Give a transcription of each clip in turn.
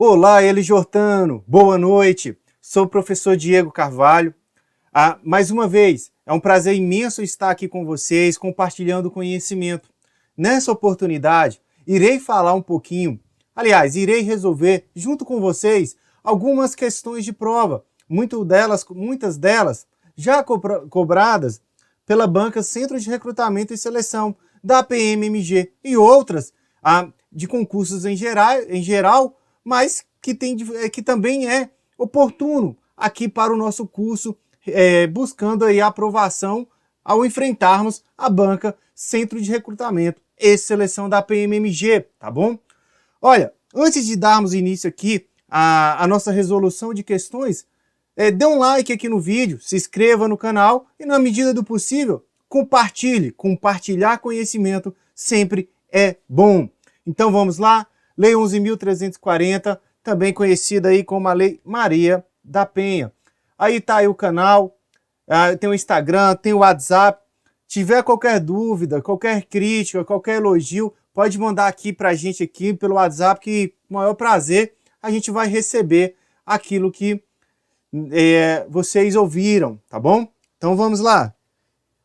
Olá, Eli Jortano, boa noite. Sou o professor Diego Carvalho. Mais uma vez, é um prazer imenso estar aqui com vocês, compartilhando conhecimento. Nessa oportunidade, irei falar um pouquinho, irei resolver, junto com vocês, algumas questões de prova, muitas delas já cobradas pela banca Centro de Recrutamento e Seleção da PMMG e outras de concursos em geral, mas que também é oportuno aqui para o nosso curso, buscando aí a aprovação ao enfrentarmos a banca Centro de Recrutamento e Seleção da PMMG, tá bom? Olha, antes de darmos início aqui à nossa resolução de questões, dê um like aqui no vídeo, se inscreva no canal e, na medida do possível, compartilhe. Compartilhar conhecimento sempre é bom. Então vamos lá, Lei 11.340, também conhecida aí como a Lei Maria da Penha. Aí tá aí o canal, tem o Instagram, tem o WhatsApp. Tiver qualquer dúvida, qualquer crítica, qualquer elogio, pode mandar aqui pra gente aqui pelo WhatsApp, que com o maior prazer a gente vai receber aquilo que vocês ouviram, tá bom? Então vamos lá.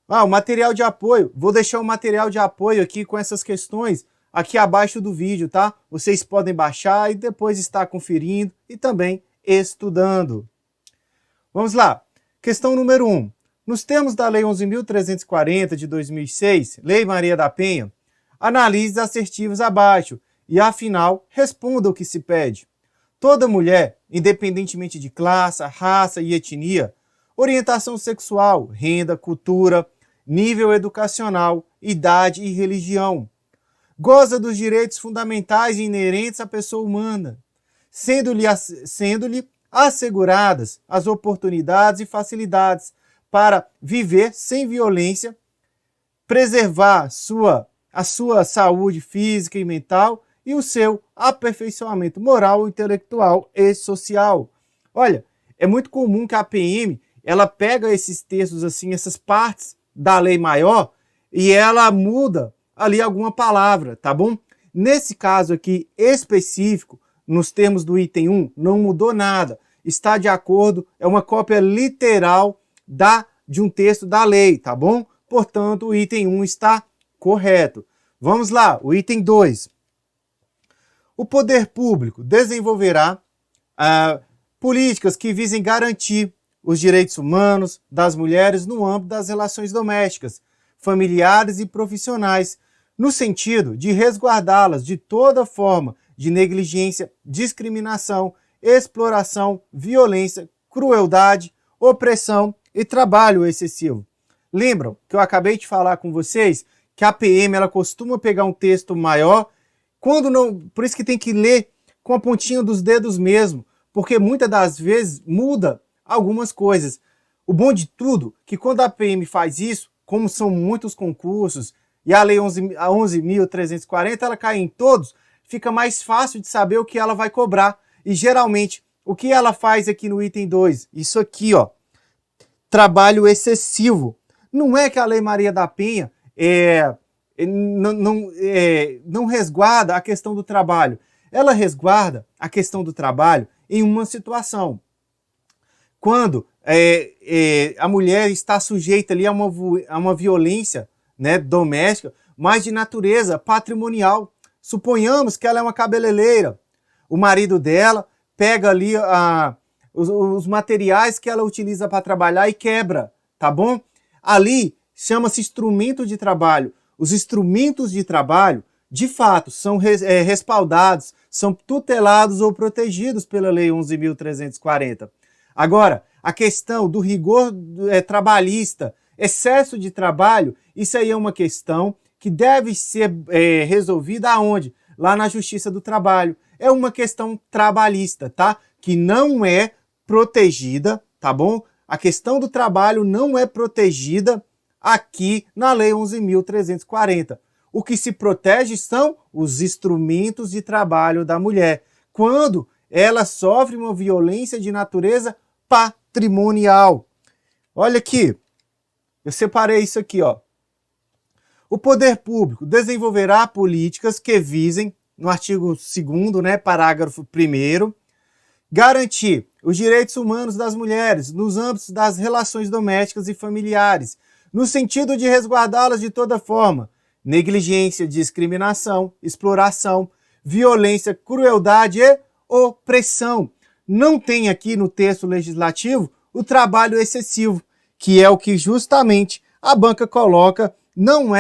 O material de apoio, vou deixar o material de apoio aqui com essas questões aqui abaixo do vídeo, tá? Vocês podem baixar e depois estar conferindo e também estudando. Vamos lá. Questão número 1. Nos termos da Lei 11.340 de 2006, Lei Maria da Penha, analise assertivos abaixo e, afinal, responda o que se pede. Toda mulher, independentemente de classe, raça e etnia, orientação sexual, renda, cultura, nível educacional, idade e religião, goza dos direitos fundamentais inerentes à pessoa humana, sendo-lhe asseguradas as oportunidades e facilidades para viver sem violência, preservar a sua saúde física e mental e o seu aperfeiçoamento moral, intelectual e social. Olha, é muito comum que a PM ela pega esses textos assim, essas partes da lei maior e ela muda ali alguma palavra, tá bom? Nesse caso aqui específico, nos termos do item 1, não mudou nada. Está de acordo, é uma cópia literal de um texto da lei, tá bom? Portanto, o item 1 está correto. Vamos lá, o item 2. O poder público desenvolverá políticas que visem garantir os direitos humanos das mulheres no âmbito das relações domésticas, familiares e profissionais, no sentido de resguardá-las de toda forma de negligência, discriminação, exploração, violência, crueldade, opressão e trabalho excessivo. Lembram que eu acabei de falar com vocês que a PM ela costuma pegar um texto maior, quando não, por isso que tem que ler com a pontinha dos dedos mesmo, porque muitas das vezes muda algumas coisas. O bom de tudo é que quando a PM faz isso, como são muitos concursos, e a Lei 11.340 ela cai em todos, fica mais fácil de saber o que ela vai cobrar. E geralmente, o que ela faz aqui no item 2? Isso aqui, ó, trabalho excessivo. Não é que a Lei Maria da Penha não resguarda a questão do trabalho. Ela resguarda a questão do trabalho em uma situação. Quando a mulher está sujeita ali a uma violência, né, doméstica, mas de natureza patrimonial. Suponhamos que ela é uma cabeleireira. O marido dela pega ali os materiais que ela utiliza para trabalhar e quebra, tá bom? Ali chama-se instrumento de trabalho. Os instrumentos de trabalho, de fato, são respaldados, são tutelados ou protegidos pela Lei 11.340. Agora, a questão do rigor trabalhista, excesso de trabalho, isso aí é uma questão que deve ser resolvida aonde? Lá na Justiça do Trabalho. É uma questão trabalhista, tá? Que não é protegida, tá bom? A questão do trabalho não é protegida aqui na Lei 11.340. O que se protege são os instrumentos de trabalho da mulher, quando ela sofre uma violência de natureza patrimonial. Olha aqui, eu separei isso aqui, ó. O poder público desenvolverá políticas que visem no artigo 2º, né, parágrafo 1º, garantir os direitos humanos das mulheres nos âmbitos das relações domésticas e familiares, no sentido de resguardá-las de toda forma, negligência, discriminação, exploração, violência, crueldade e opressão. Não tem aqui no texto legislativo o trabalho excessivo, que é o que justamente a banca coloca, não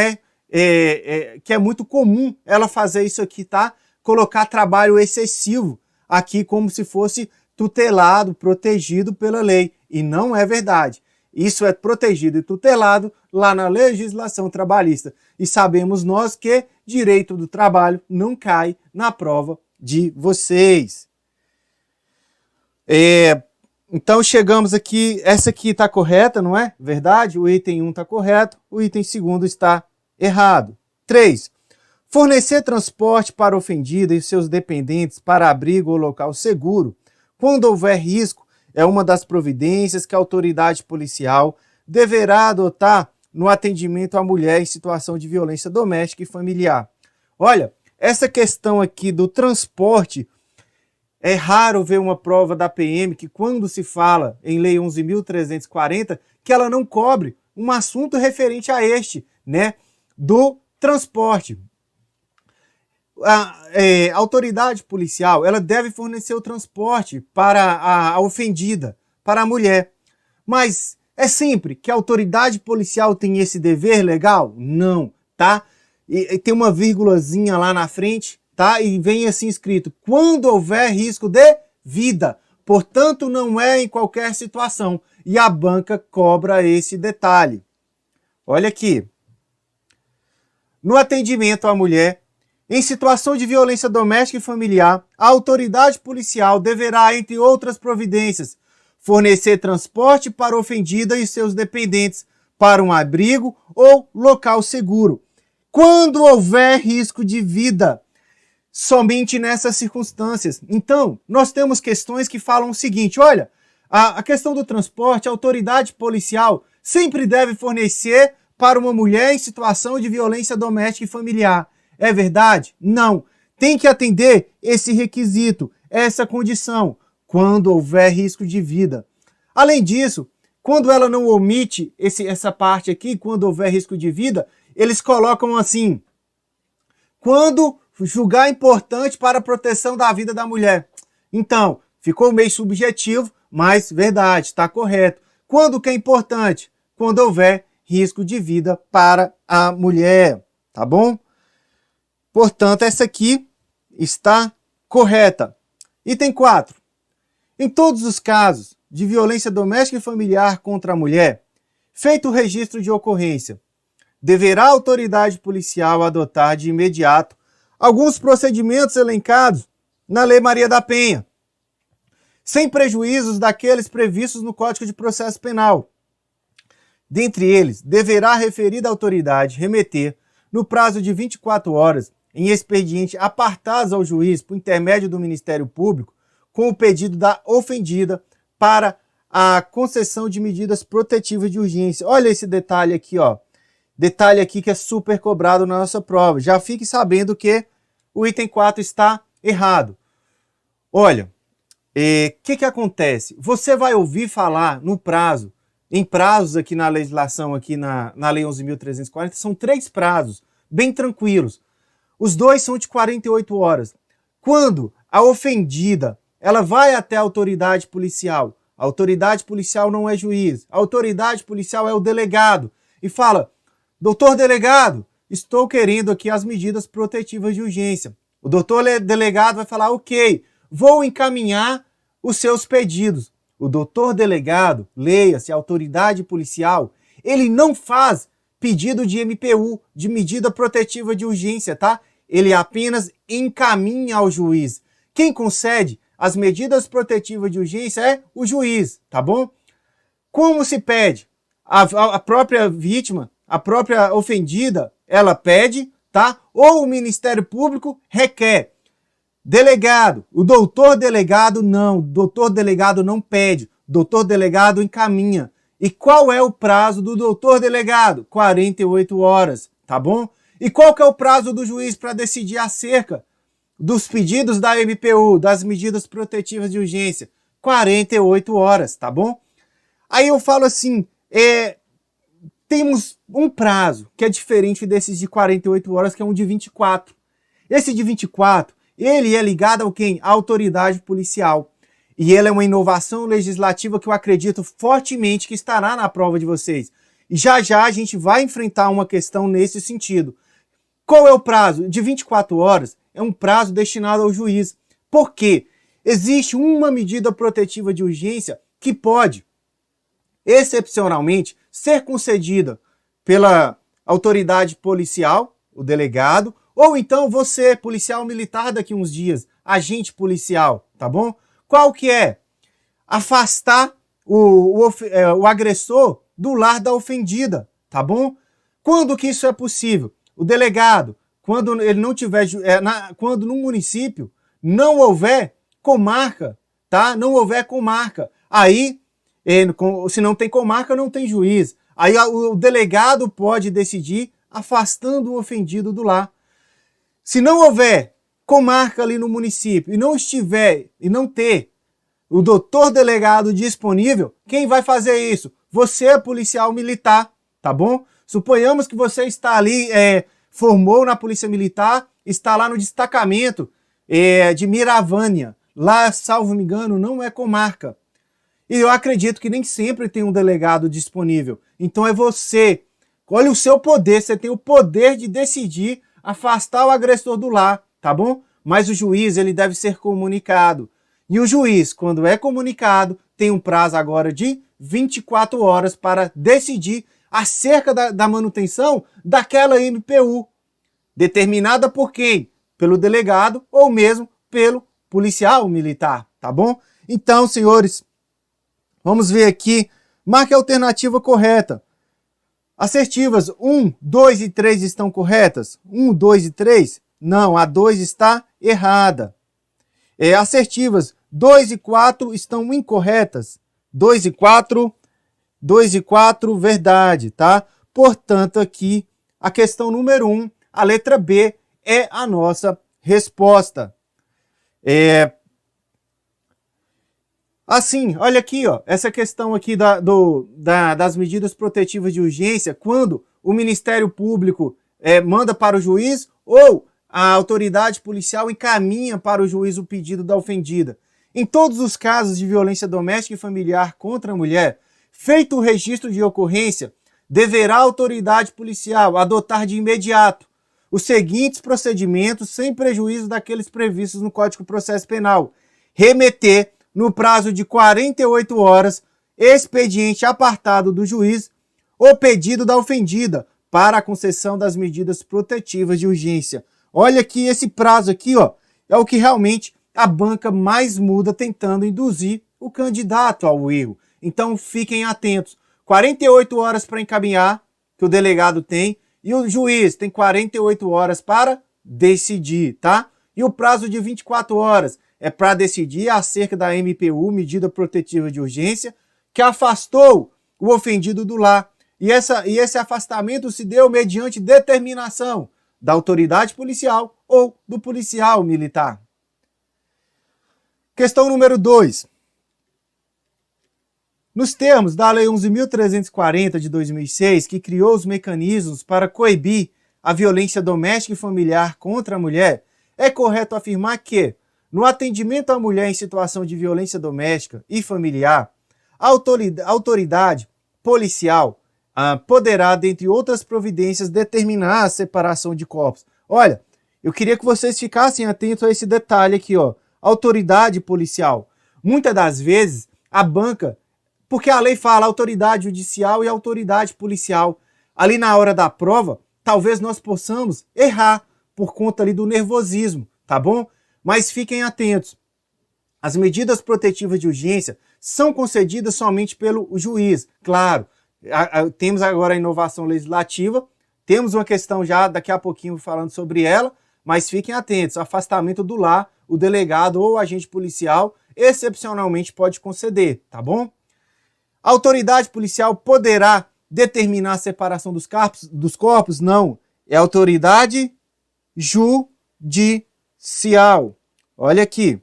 que é muito comum ela fazer isso aqui, tá? Colocar trabalho excessivo aqui como se fosse tutelado, protegido pela lei. E não é verdade. Isso é protegido e tutelado lá na legislação trabalhista. E sabemos nós que direito do trabalho não cai na prova de vocês. Então chegamos aqui, essa aqui está correta, não é? Verdade? O item 1 está correto, o item 2º está errado. 3. Fornecer transporte para ofendida e seus dependentes para abrigo ou local seguro, quando houver risco, é uma das providências que a autoridade policial deverá adotar no atendimento à mulher em situação de violência doméstica e familiar. Olha, essa questão aqui do transporte, é raro ver uma prova da PM que, quando se fala em Lei 11.340, que ela não cobre um assunto referente a este, né, do transporte. A autoridade policial, ela deve fornecer o transporte para a ofendida, para a mulher. Mas é sempre que a autoridade policial tem esse dever legal? Não, tá? E tem uma vírgulazinha lá na frente, tá? E vem assim escrito, quando houver risco de vida. Portanto, não é em qualquer situação. E a banca cobra esse detalhe. Olha aqui. No atendimento à mulher, em situação de violência doméstica e familiar, a autoridade policial deverá, entre outras providências, fornecer transporte para a ofendida e seus dependentes para um abrigo ou local seguro, quando houver risco de vida, somente nessas circunstâncias. Então, nós temos questões que falam o seguinte, olha, a questão do transporte, a autoridade policial sempre deve fornecer para uma mulher em situação de violência doméstica e familiar. É verdade? Não. Tem que atender esse requisito, essa condição, quando houver risco de vida. Além disso, quando ela não omite essa parte aqui, quando houver risco de vida, eles colocam assim, quando julgar importante para a proteção da vida da mulher. Então, ficou meio subjetivo, mas verdade, está correto. Quando que é importante? Quando houver risco de vida para a mulher, tá bom? Portanto, essa aqui está correta. Item 4. Em todos os casos de violência doméstica e familiar contra a mulher, feito o registro de ocorrência, deverá a autoridade policial adotar de imediato alguns procedimentos elencados na Lei Maria da Penha, sem prejuízos daqueles previstos no Código de Processo Penal. Dentre eles, deverá a referida autoridade remeter, no prazo de 24 horas, em expediente apartados ao juiz por intermédio do Ministério Público, com o pedido da ofendida para a concessão de medidas protetivas de urgência. Olha esse detalhe aqui, ó. Detalhe aqui que é super cobrado na nossa prova. Já fique sabendo que o item 4 está errado. Olha, que acontece? Você vai ouvir falar no prazo, em prazos aqui na legislação, aqui na Lei 11.340, são 3 prazos, bem tranquilos. Os 2 são de 48 horas. Quando a ofendida ela vai até a autoridade policial, a autoridade policial não é juiz, a autoridade policial é o delegado, e fala, doutor delegado, estou querendo aqui as medidas protetivas de urgência. O doutor delegado vai falar, ok, vou encaminhar os seus pedidos. O doutor delegado, leia-se, a autoridade policial, ele não faz pedido de MPU, de medida protetiva de urgência, tá? Ele apenas encaminha ao juiz. Quem concede as medidas protetivas de urgência é o juiz, tá bom? Como se pede? A própria vítima, a própria ofendida, ela pede, tá? Ou o Ministério Público requer. Delegado, o doutor delegado não, o doutor delegado não pede, o doutor delegado encaminha. E qual é o prazo do doutor delegado? 48 horas, tá bom? E qual que é o prazo do juiz para decidir acerca dos pedidos da MPU, das medidas protetivas de urgência? 48 horas, tá bom? Aí eu falo assim, temos um prazo que é diferente desses de 48 horas, que é um de 24. Esse de 24, ele é ligado ao quem? À autoridade policial. E ele é uma inovação legislativa que eu acredito fortemente que estará na prova de vocês. E já já a gente vai enfrentar uma questão nesse sentido. Qual é o prazo? De 24 horas é um prazo destinado ao juiz. Por quê? Existe uma medida protetiva de urgência que pode, excepcionalmente, ser concedida pela autoridade policial, o delegado, ou então você, policial militar, daqui uns dias, agente policial, tá bom? Qual que é? Afastar o agressor do lar da ofendida, tá bom? Quando que isso é possível? O delegado, quando ele não tiver, quando no município não houver comarca, tá? Não houver comarca. Aí, se não tem comarca, não tem juiz. Aí o delegado pode decidir afastando o ofendido do lar. Se não houver comarca ali no município e não estiver e não ter o doutor delegado disponível, quem vai fazer isso? Você é policial militar, tá bom? Suponhamos que você está ali, formou na Polícia Militar, está lá no destacamento de Miravânia. Lá, salvo me engano, não é comarca. E eu acredito que nem sempre tem um delegado disponível. Então é você. Olha o seu poder, você tem o poder de decidir afastar o agressor do lar, tá bom? Mas o juiz, ele deve ser comunicado. E o juiz, quando é comunicado, tem um prazo agora de 24 horas para decidir acerca da manutenção daquela MPU. Determinada por quem? Pelo delegado ou mesmo pelo policial militar, tá bom? Então, senhores, vamos ver aqui. Marque a alternativa correta. Assertivas 1, 2 e 3 estão corretas? 1, 2 e 3? Não, a 2 está errada. Assertivas 2 e 4 estão incorretas? 2 e 4, verdade, tá? Portanto, aqui, a questão número 1, a letra B, é a nossa resposta. Assim, olha aqui, ó, essa questão aqui das medidas protetivas de urgência, quando o Ministério Público manda para o juiz ou a autoridade policial encaminha para o juiz o pedido da ofendida. Em todos os casos de violência doméstica e familiar contra a mulher, feito o registro de ocorrência, deverá a autoridade policial adotar de imediato os seguintes procedimentos sem prejuízo daqueles previstos no Código de Processo Penal. Remeter, no prazo de 48 horas, expediente apartado do juiz, o pedido da ofendida para a concessão das medidas protetivas de urgência. Olha aqui, esse prazo aqui, ó, é o que realmente a banca mais muda tentando induzir o candidato ao erro. Então fiquem atentos. 48 horas para encaminhar, que o delegado tem, e o juiz tem 48 horas para decidir, tá? E o prazo de 24 horas é para decidir acerca da MPU, medida protetiva de urgência, que afastou o ofendido do lar. E esse afastamento se deu mediante determinação da autoridade policial ou do policial militar. Questão número 2. Nos termos da Lei 11.340 de 2006, que criou os mecanismos para coibir a violência doméstica e familiar contra a mulher, é correto afirmar que, no atendimento à mulher em situação de violência doméstica e familiar, a autoridade policial poderá, dentre outras providências, determinar a separação de corpos. Olha, eu queria que vocês ficassem atentos a esse detalhe aqui, ó. Autoridade policial. Muitas das vezes, a banca, porque a lei fala autoridade judicial e autoridade policial. Ali na hora da prova, talvez nós possamos errar por conta ali do nervosismo, tá bom? Mas fiquem atentos. As medidas protetivas de urgência são concedidas somente pelo juiz. Claro, temos agora a inovação legislativa, temos uma questão já daqui a pouquinho falando sobre ela, mas fiquem atentos. Afastamento do lar, o delegado ou o agente policial excepcionalmente pode conceder, tá bom? A autoridade policial poderá determinar a separação dos corpos? Não. É autoridade judicial. judicial. Olha aqui.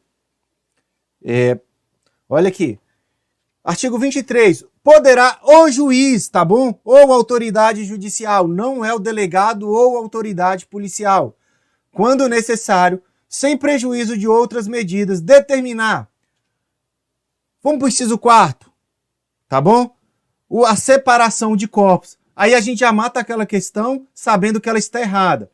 Olha aqui. Artigo 23. Poderá o juiz, tá bom? Ou autoridade judicial, não é o delegado ou autoridade policial, quando necessário, sem prejuízo de outras medidas, determinar. Vamos para o inciso 4º, tá bom? A separação de corpos. Aí a gente já mata aquela questão sabendo que ela está errada.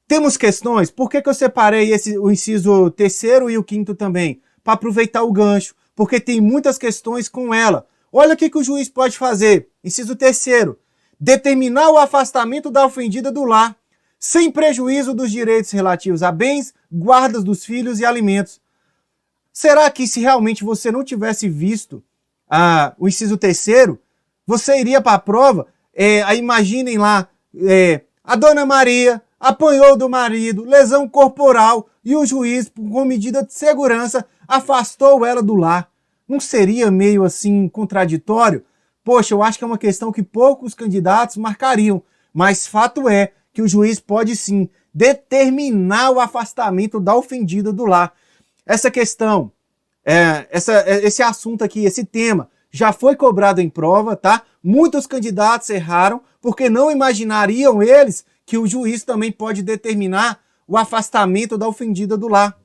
Temos questões, por que eu separei o inciso 3º e o 5º também? Para aproveitar o gancho, porque tem muitas questões com ela. Olha o que o juiz pode fazer. Inciso 3º. Determinar o afastamento da ofendida do lar, sem prejuízo dos direitos relativos a bens, guardas dos filhos e alimentos. Será que se realmente você não tivesse visto o inciso 3º, você iria para a prova? Imaginem lá, a dona Maria apanhou do marido, lesão corporal, e o juiz, com medida de segurança, afastou ela do lar. Não seria meio assim contraditório? Poxa, eu acho que é uma questão que poucos candidatos marcariam, mas fato é que o juiz pode sim determinar o afastamento da ofendida do lar. Essa questão, esse assunto aqui, esse tema, já foi cobrado em prova, tá? Muitos candidatos erraram porque não imaginariam eles que o juiz também pode determinar o afastamento da ofendida do lar.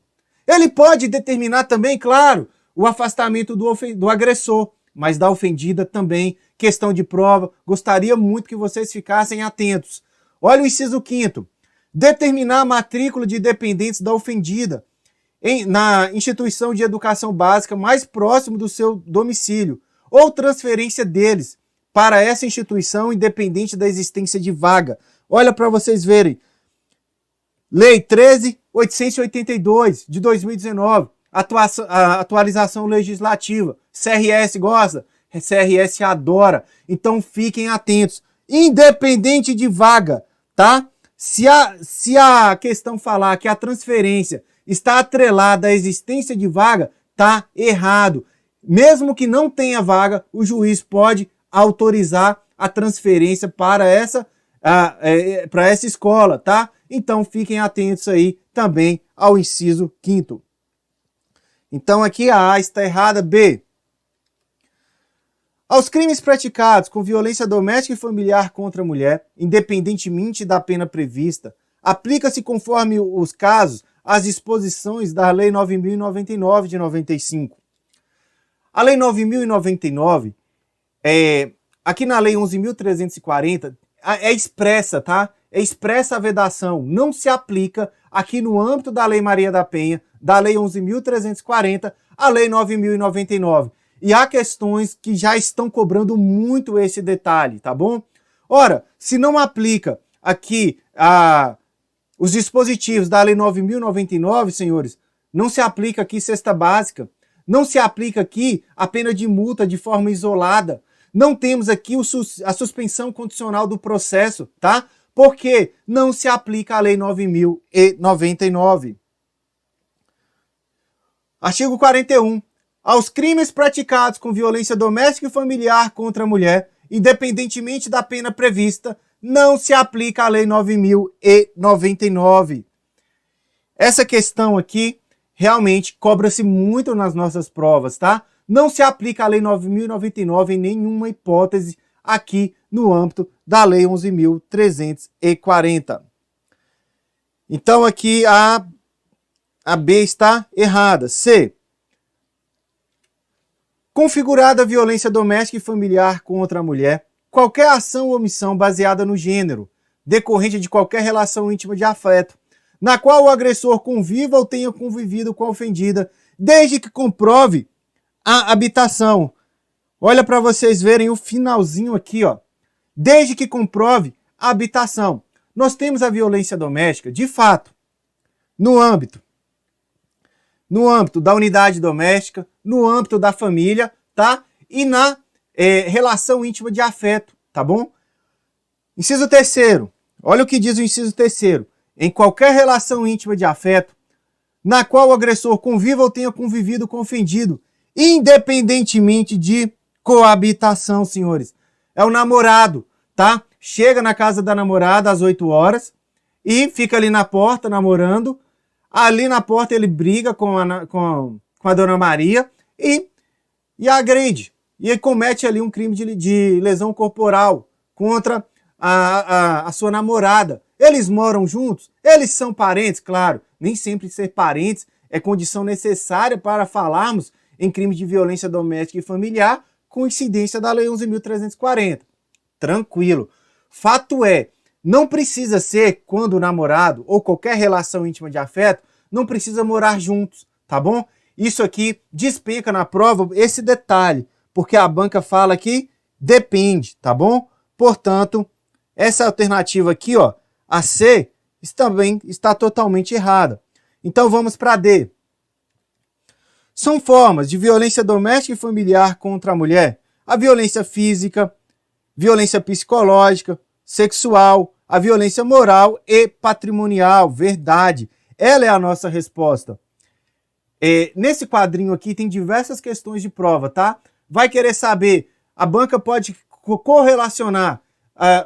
Ele pode determinar também, claro, o afastamento do agressor, mas da ofendida também, questão de prova. Gostaria muito que vocês ficassem atentos. Olha o inciso 5º. Determinar a matrícula de dependentes da ofendida na instituição de educação básica mais próximo do seu domicílio, ou transferência deles para essa instituição independente da existência de vaga. Olha para vocês verem. Lei 13.882 de 2019. A atualização legislativa. CRS gosta? CRS adora. Então fiquem atentos. Independente de vaga, tá? Se a questão falar que a transferência está atrelada à existência de vaga, tá errado. Mesmo que não tenha vaga, o juiz pode autorizar a transferência para essa escola, tá? Então fiquem atentos aí também ao inciso 5º. Então aqui a A está errada, B. Aos crimes praticados com violência doméstica e familiar contra a mulher, independentemente da pena prevista, aplica-se conforme os casos as disposições da Lei 9.099 de 95. A Lei 9.099, aqui na Lei 11.340, é expressa, tá? É expressa a vedação, não se aplica aqui no âmbito da Lei Maria da Penha, da Lei 11.340, a Lei 9.099. E há questões que já estão cobrando muito esse detalhe, tá bom? Ora, se não aplica aqui os dispositivos da Lei 9.099, senhores, não se aplica aqui cesta básica, não se aplica aqui a pena de multa de forma isolada, não temos aqui a suspensão condicional do processo, tá? Porque não se aplica a Lei 9.099. Artigo 41. Aos crimes praticados com violência doméstica e familiar contra a mulher, independentemente da pena prevista, não se aplica a Lei 9.099. Essa questão aqui realmente cobra-se muito nas nossas provas, tá? Não se aplica a Lei 9.099 em nenhuma hipótese aqui no âmbito da Lei 11.340. Então aqui a B está errada. C. Configurada a violência doméstica e familiar contra a mulher, qualquer ação ou omissão baseada no gênero, decorrente de qualquer relação íntima de afeto, na qual o agressor conviva ou tenha convivido com a ofendida, desde que comprove a habitação. Olha para vocês verem o finalzinho aqui, ó. Desde que comprove a habitação. Nós temos a violência doméstica, de fato, no âmbito da unidade doméstica, no âmbito da família, tá? E na relação íntima de afeto, tá bom? Inciso 3º. Olha o que diz o inciso 3º. Em qualquer relação íntima de afeto, na qual o agressor conviva ou tenha convivido com o ofendido, independentemente de coabitação, senhores. É o namorado, tá? Chega na casa da namorada às 8 horas e fica ali na porta namorando. Ali na porta ele briga com a Dona Maria e a agride. E ele comete ali um crime de lesão corporal contra a sua namorada. Eles moram juntos? Eles são parentes? Claro, nem sempre ser parentes é condição necessária para falarmos em crime de violência doméstica e familiar com incidência da Lei 11.340. Tranquilo. Fato é, não precisa ser quando o namorado ou qualquer relação íntima de afeto, não precisa morar juntos, tá bom? Isso aqui despenca na prova esse detalhe, porque a banca fala que depende, tá bom? Portanto, essa alternativa aqui, ó, a C, também está totalmente errada. Então vamos para a D. São formas de violência doméstica e familiar contra a mulher: a violência física, violência psicológica, sexual, a violência moral e patrimonial. Verdade. Ela é a nossa resposta. Nesse quadrinho aqui tem diversas questões de prova, tá? Vai querer saber, a banca pode correlacionar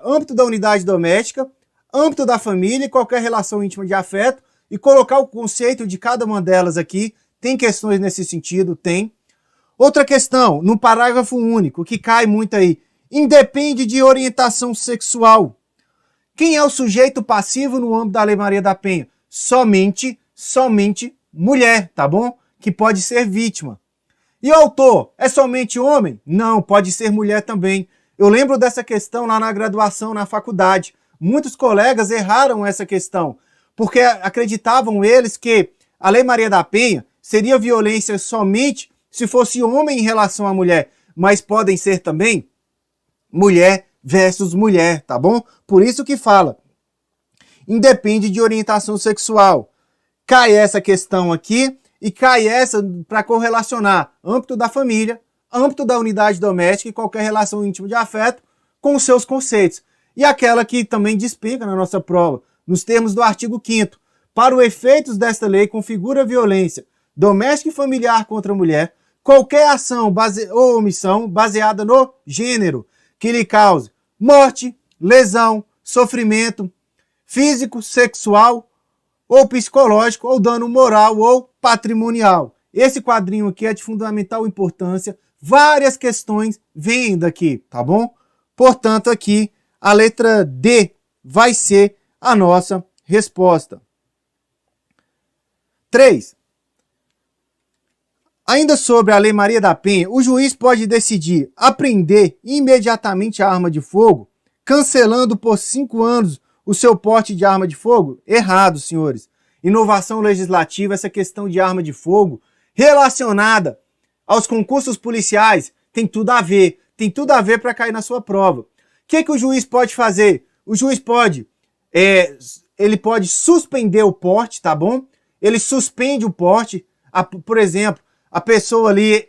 âmbito da unidade doméstica, âmbito da família e qualquer relação íntima de afeto e colocar o conceito de cada uma delas aqui. Tem questões nesse sentido? Tem. Outra questão, no parágrafo único, que cai muito aí. Independe de orientação sexual. Quem é o sujeito passivo no âmbito da Lei Maria da Penha? Somente mulher, tá bom? Que pode ser vítima. E o autor? É somente homem? Não, pode ser mulher também. Eu lembro dessa questão lá na graduação, na faculdade. Muitos colegas erraram essa questão, porque acreditavam eles que a Lei Maria da Penha seria violência somente se fosse homem em relação à mulher, mas podem ser também mulher versus mulher, tá bom? Por isso que fala, independe de orientação sexual. Cai essa questão aqui e cai essa para correlacionar âmbito da família, âmbito da unidade doméstica e qualquer relação íntima de afeto com os seus conceitos. E aquela que também despenca na nossa prova, nos termos do artigo 5º, para os efeitos desta lei configura violência doméstica e familiar contra a mulher, qualquer ação ou omissão baseada no gênero que lhe cause morte, lesão, sofrimento físico, sexual ou psicológico, ou dano moral ou patrimonial. Esse quadrinho aqui é de fundamental importância. Várias questões vêm daqui, tá bom? Portanto, aqui a letra D vai ser a nossa resposta. 3. Ainda sobre a Lei Maria da Penha, o juiz pode decidir apreender imediatamente a arma de fogo, cancelando por 5 anos o seu porte de arma de fogo? Errado, senhores. Inovação legislativa, essa questão de arma de fogo relacionada aos concursos policiais, tem tudo a ver para cair na sua prova. O que o juiz pode fazer? O juiz pode, ele pode suspender o porte, tá bom? Ele suspende o porte, por exemplo, a pessoa ali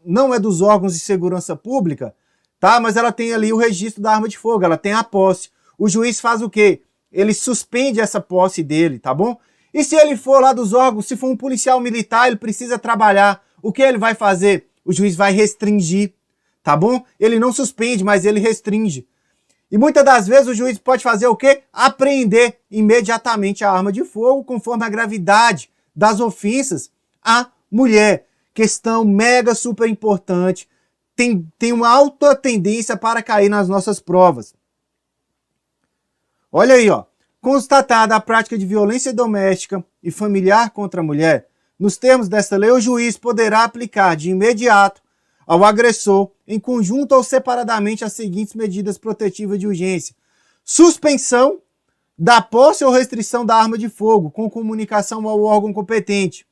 não é dos órgãos de segurança pública, tá? Mas ela tem ali o registro da arma de fogo, ela tem a posse. O juiz faz o quê? Ele suspende essa posse dele, tá bom? E se ele for lá dos órgãos, se for um policial militar, ele precisa trabalhar, o que ele vai fazer? O juiz vai restringir, tá bom? Ele não suspende, mas ele restringe. E muitas das vezes o juiz pode fazer o quê? Apreender imediatamente a arma de fogo, conforme a gravidade das ofensas à mulher. Questão mega super importante. Tem uma alta tendência para cair nas nossas provas. Olha aí, ó. Constatada a prática de violência doméstica e familiar contra a mulher, nos termos desta lei, o juiz poderá aplicar de imediato ao agressor, em conjunto ou separadamente, as seguintes medidas protetivas de urgência: suspensão da posse ou restrição da arma de fogo, com comunicação ao órgão competente.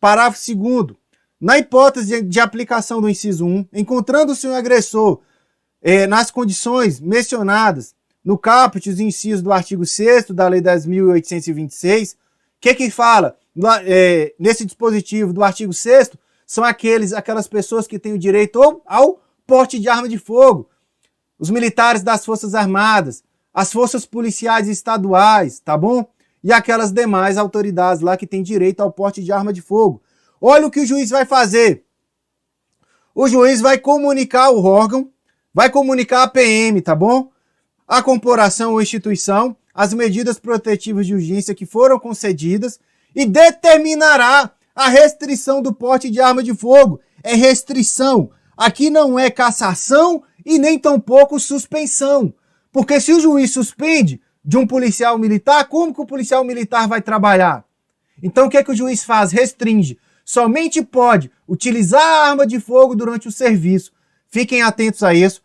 Parágrafo 2º. Na hipótese de aplicação do inciso 1, encontrando-se um agressor nas condições mencionadas no caput dos incisos do artigo 6º da Lei 10.826, o que fala? Nesse dispositivo do artigo 6º, são aquelas pessoas que têm o direito ao porte de arma de fogo. Os militares das Forças Armadas, as forças policiais estaduais, tá bom? E aquelas demais autoridades lá que têm direito ao porte de arma de fogo. Olha o que o juiz vai fazer. O juiz vai comunicar ao órgão, vai comunicar a PM, tá bom? A corporação ou instituição, as medidas protetivas de urgência que foram concedidas e determinará a restrição do porte de arma de fogo. É restrição. Aqui não é cassação e nem tampouco suspensão. Porque se o juiz suspende de um policial militar, como que o policial militar vai trabalhar? Então o que é que o juiz faz? Restringe. Somente pode utilizar a arma de fogo durante o serviço. Fiquem atentos a isso.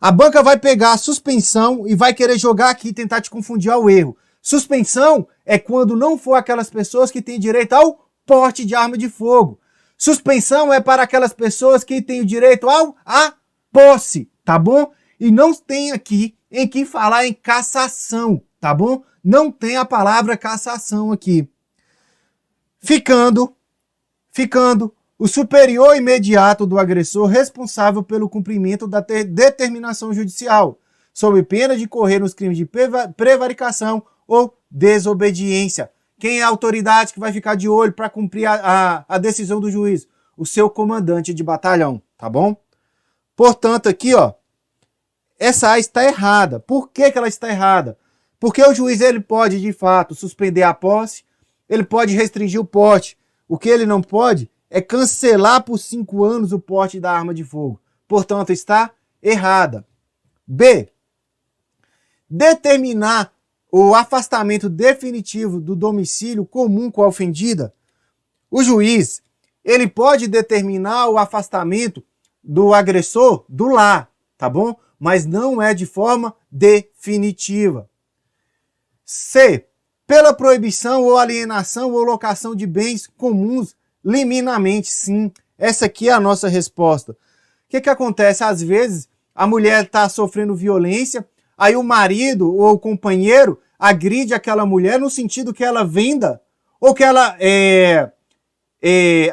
A banca vai pegar a suspensão e vai querer jogar aqui e tentar te confundir ao erro. Suspensão é quando não for aquelas pessoas que têm direito ao porte de arma de fogo. Suspensão é para aquelas pessoas que têm o direito à posse, tá bom? E não tem aqui em que falar em cassação, tá bom? Não tem a palavra cassação aqui. Ficando o superior imediato do agressor responsável pelo cumprimento da determinação judicial, sob pena de incorrer nos crimes de prevaricação ou desobediência. Quem é a autoridade que vai ficar de olho para cumprir a decisão do juiz? O seu comandante de batalhão, tá bom? Portanto, aqui, ó, essa A está errada. Por que ela está errada? Porque o juiz ele pode, de fato, suspender a posse, ele pode restringir o porte. O que ele não pode é cancelar por 5 anos o porte da arma de fogo. Portanto, está errada. B. Determinar o afastamento definitivo do domicílio comum com a ofendida. O juiz, ele pode determinar o afastamento do agressor do lar, tá bom? Mas não é de forma definitiva. C. Pela proibição ou alienação ou locação de bens comuns liminarmente, sim. Essa aqui é a nossa resposta. O que acontece? Às vezes, a mulher está sofrendo violência, aí o marido ou o companheiro agride aquela mulher no sentido que ela venda ou que ela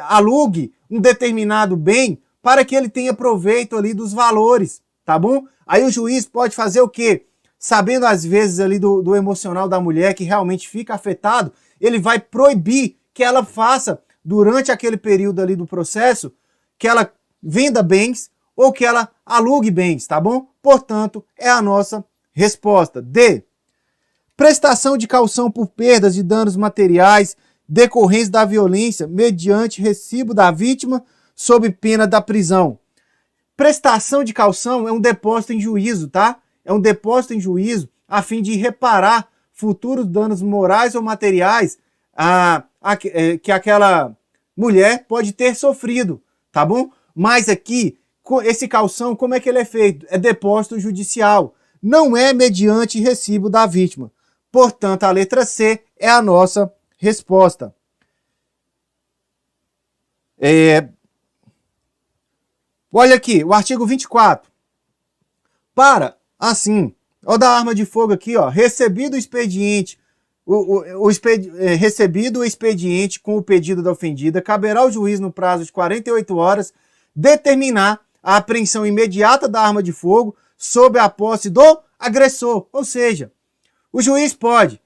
alugue um determinado bem para que ele tenha proveito ali dos valores, tá bom? Aí o juiz pode fazer o quê? Sabendo às vezes ali do emocional da mulher que realmente fica afetado, ele vai proibir que ela faça durante aquele período ali do processo, que ela venda bens ou que ela alugue bens, tá bom? Portanto, é a nossa resposta. D. Prestação de caução por perdas e danos materiais decorrentes da violência mediante recibo da vítima sob pena da prisão. Prestação de caução é um depósito em juízo, tá? É um depósito em juízo a fim de reparar futuros danos morais ou materiais que aquela mulher pode ter sofrido, tá bom? Mas aqui, esse caução, como é que ele é feito? É depósito judicial, não é mediante recibo da vítima. Portanto, a letra C é a nossa resposta. Olha aqui, o artigo 24. Ó, da arma de fogo aqui, ó, recebido o expediente, recebido o expediente com o pedido da ofendida, caberá ao juiz, no prazo de 48 horas, determinar a apreensão imediata da arma de fogo sob a posse do agressor. Ou seja, o juiz pode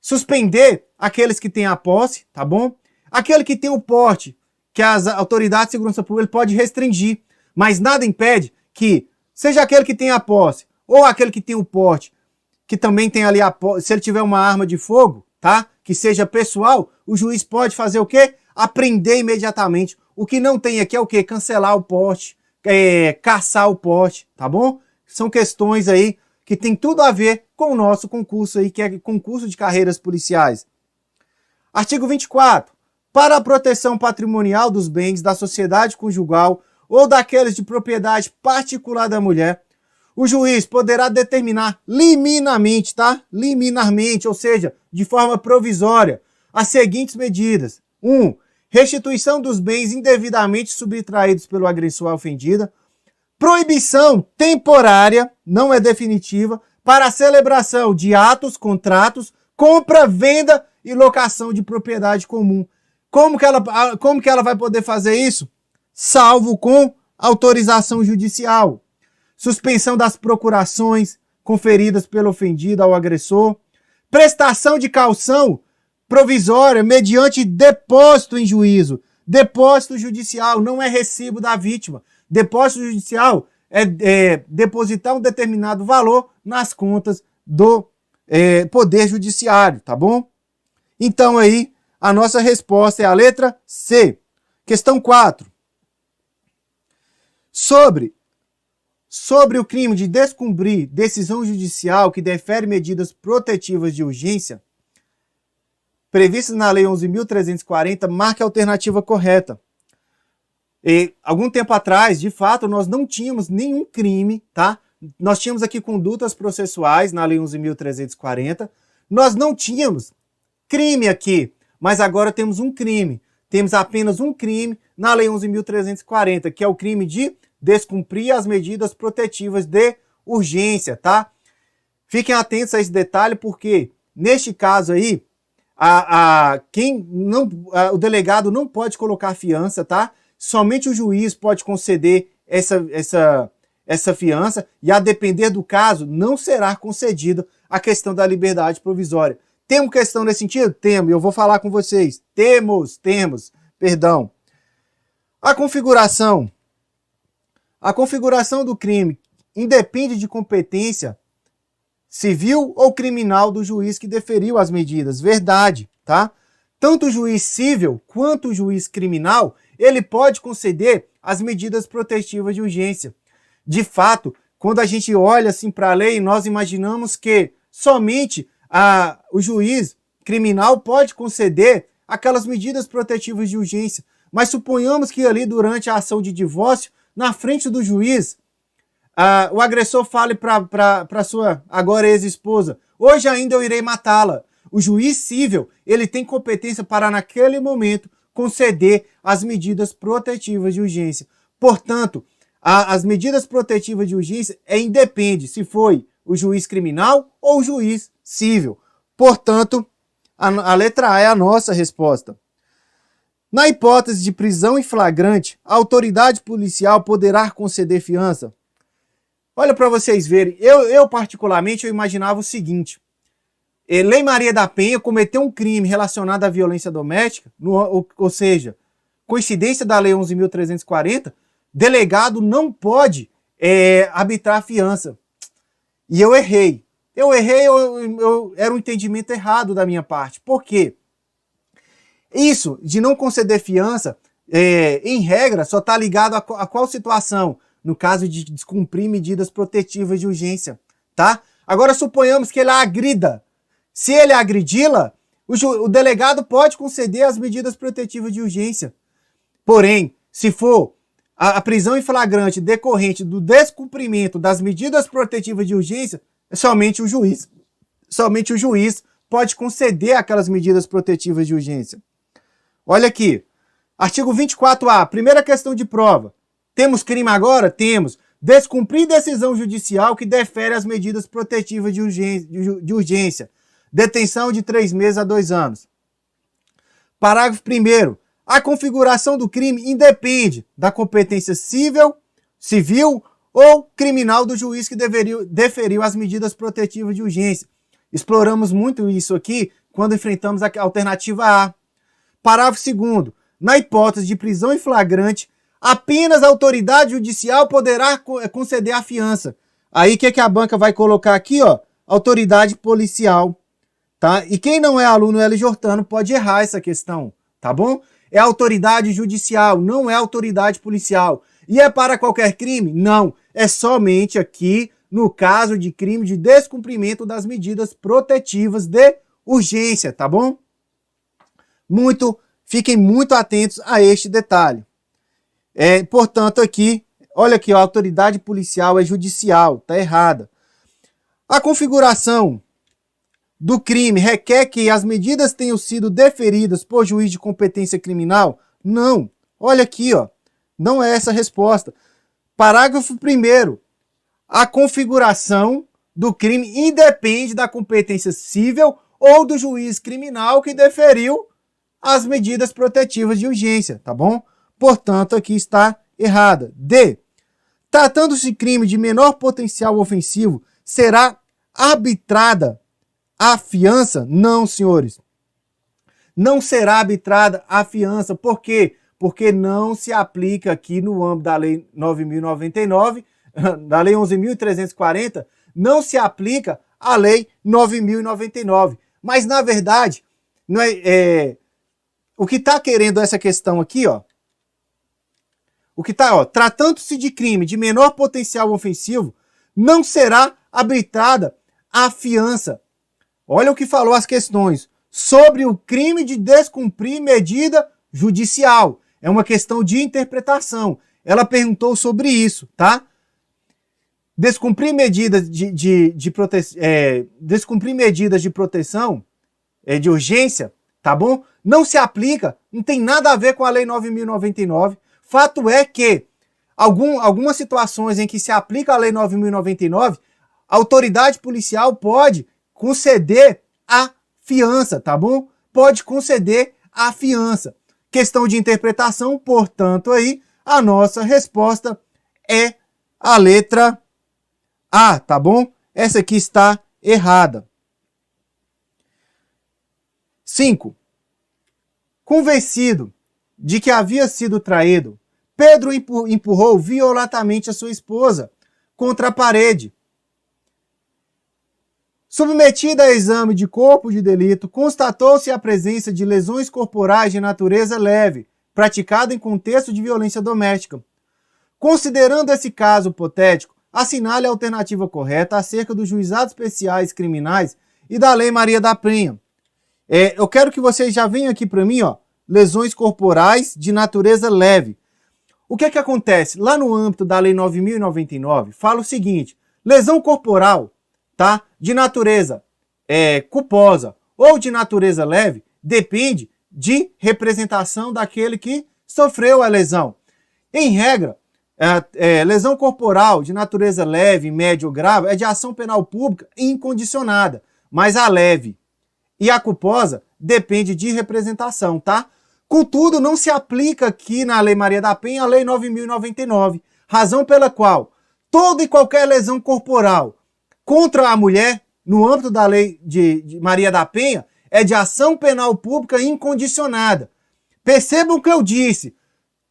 suspender aqueles que têm a posse, tá bom? Aquele que tem o porte, que as autoridades de segurança pública ele pode restringir, mas nada impede que seja aquele que tem a posse ou aquele que tem o porte, que também tem ali a posse, se ele tiver uma arma de fogo, tá? Que seja pessoal, o juiz pode fazer o quê? Apreender imediatamente. O que não tem aqui é o quê? Cancelar o porte, caçar o porte, tá bom? São questões aí que tem tudo a ver com o nosso concurso aí, que é concurso de carreiras policiais. Artigo 24. Para a proteção patrimonial dos bens da sociedade conjugal ou daqueles de propriedade particular da mulher, o juiz poderá determinar liminarmente, tá? Liminarmente, ou seja, de forma provisória, as seguintes medidas. 1. Restituição dos bens indevidamente subtraídos pelo agressor à ofendida. Proibição temporária, não é definitiva, para a celebração de atos, contratos, compra, venda e locação de propriedade comum. Como que ela vai poder fazer isso? Salvo com autorização judicial. Suspensão das procurações conferidas pelo ofendido ao agressor. Prestação de caução provisória mediante depósito em juízo. Depósito judicial não é recibo da vítima. Depósito judicial é depositar um determinado valor nas contas do Poder Judiciário, tá bom? Então aí, a nossa resposta é a letra C. Questão 4. Sobre o crime de descumprir decisão judicial que defere medidas protetivas de urgência, previstas na Lei 11.340, marque a alternativa correta. E, algum tempo atrás, de fato, nós não tínhamos nenhum crime, tá? Nós tínhamos aqui condutas processuais na Lei 11.340, nós não tínhamos crime aqui, mas agora temos um crime. Temos apenas um crime na Lei 11.340, que é o crime de descumprir as medidas protetivas de urgência, tá? Fiquem atentos a esse detalhe, porque neste caso aí, o delegado não pode colocar fiança, tá? Somente o juiz pode conceder essa fiança, e a depender do caso, não será concedida a questão da liberdade provisória. Temos questão nesse sentido? Temos, eu vou falar com vocês. Temos, perdão. A configuração do crime independe de competência civil ou criminal do juiz que deferiu as medidas. Verdade, tá? Tanto o juiz civil quanto o juiz criminal, ele pode conceder as medidas protetivas de urgência. De fato, quando a gente olha assim para a lei, nós imaginamos que somente o juiz criminal pode conceder aquelas medidas protetivas de urgência. Mas suponhamos que ali durante a ação de divórcio, na frente do juiz, o agressor fale para sua agora ex-esposa: hoje ainda eu irei matá-la. O juiz civil, ele tem competência para naquele momento conceder as medidas protetivas de urgência. Portanto, as medidas protetivas de urgência independe se foi o juiz criminal ou o juiz civil. Portanto, a letra A é a nossa resposta. Na hipótese de prisão em flagrante, a autoridade policial poderá conceder fiança? Olha para vocês verem, eu particularmente eu imaginava o seguinte: Lei Maria da Penha cometeu um crime relacionado à violência doméstica, ou seja, coincidência da Lei 11.340, delegado não pode arbitrar fiança. E eu errei. Era um entendimento errado da minha parte. Por quê? Isso de não conceder fiança, em regra, só está ligado a qual situação? No caso de descumprir medidas protetivas de urgência, tá? Agora suponhamos que ele a agrida. Se ele agredi-la, o delegado pode conceder as medidas protetivas de urgência. Porém, se for a prisão em flagrante decorrente do descumprimento das medidas protetivas de urgência, somente o juiz pode conceder aquelas medidas protetivas de urgência. Olha aqui, artigo 24A, primeira questão de prova. Temos crime agora? Temos. Descumprir decisão judicial que defere as medidas protetivas de urgência. Detenção de 3 meses a 2 anos. Parágrafo 1º. A configuração do crime independe da competência civil ou criminal do juiz que deferiu as medidas protetivas de urgência. Exploramos muito isso aqui quando enfrentamos a alternativa A. Parágrafo 2º. Na hipótese de prisão em flagrante, apenas a autoridade judicial poderá conceder a fiança. Aí o que a banca vai colocar aqui? Ó, autoridade policial. Tá? E quem não é aluno LJ pode errar essa questão, tá bom? É autoridade judicial, não é autoridade policial. E é para qualquer crime? Não. É somente aqui no caso de crime de descumprimento das medidas protetivas de urgência, tá bom? Fiquem muito atentos a este detalhe. Portanto, aqui, olha aqui, a autoridade policial é judicial, tá errada. A configuração do crime requer que as medidas tenham sido deferidas por juiz de competência criminal? Não. Olha aqui, ó. Não é essa a resposta. Parágrafo 1º. A configuração do crime independe da competência civil ou do juiz criminal que deferiu as medidas protetivas de urgência, tá bom? Portanto, aqui está errada. D. Tratando-se de crime de menor potencial ofensivo, será arbitrada a fiança? Não, senhores. Não será arbitrada a fiança. Por quê? Porque não se aplica aqui no âmbito da Lei 9.099, da Lei 11.340, não se aplica a Lei 9.099. Mas, na verdade, o que está querendo essa questão aqui, ó, o que está, ó, tratando-se de crime de menor potencial ofensivo, não será arbitrada a fiança. Olha o que falou as questões sobre o crime de descumprir medida judicial. É uma questão de interpretação. Ela perguntou sobre isso, tá? Descumprir medidas descumprir medidas de proteção, de urgência, tá bom? Não se aplica, não tem nada a ver com a Lei 9.099. Fato é que algumas situações em que se aplica a Lei 9.099, a autoridade policial pode conceder a fiança, tá bom? Pode conceder a fiança. Questão de interpretação, portanto, aí a nossa resposta é a letra A, tá bom? Essa aqui está errada. 5. Convencido de que havia sido traído, Pedro empurrou violentamente a sua esposa contra a parede. Submetida a exame de corpo de delito, constatou-se a presença de lesões corporais de natureza leve, praticada em contexto de violência doméstica. Considerando esse caso hipotético, assinale a alternativa correta acerca dos juizados especiais criminais e da Lei Maria da Penha. Eu quero que vocês já venham aqui para mim, ó, lesões corporais de natureza leve. O que é que acontece? Lá no âmbito da Lei 9.099, fala o seguinte: lesão corporal, tá, de natureza culposa ou de natureza leve, depende de representação daquele que sofreu a lesão. Em regra, lesão corporal de natureza leve, média ou grave é de ação penal pública incondicionada, mas a leve e a culposa depende de representação, tá? Contudo, não se aplica aqui na Lei Maria da Penha a Lei 9.099, razão pela qual toda e qualquer lesão corporal contra a mulher, no âmbito da Lei de Maria da Penha, é de ação penal pública incondicionada. Percebam o que eu disse: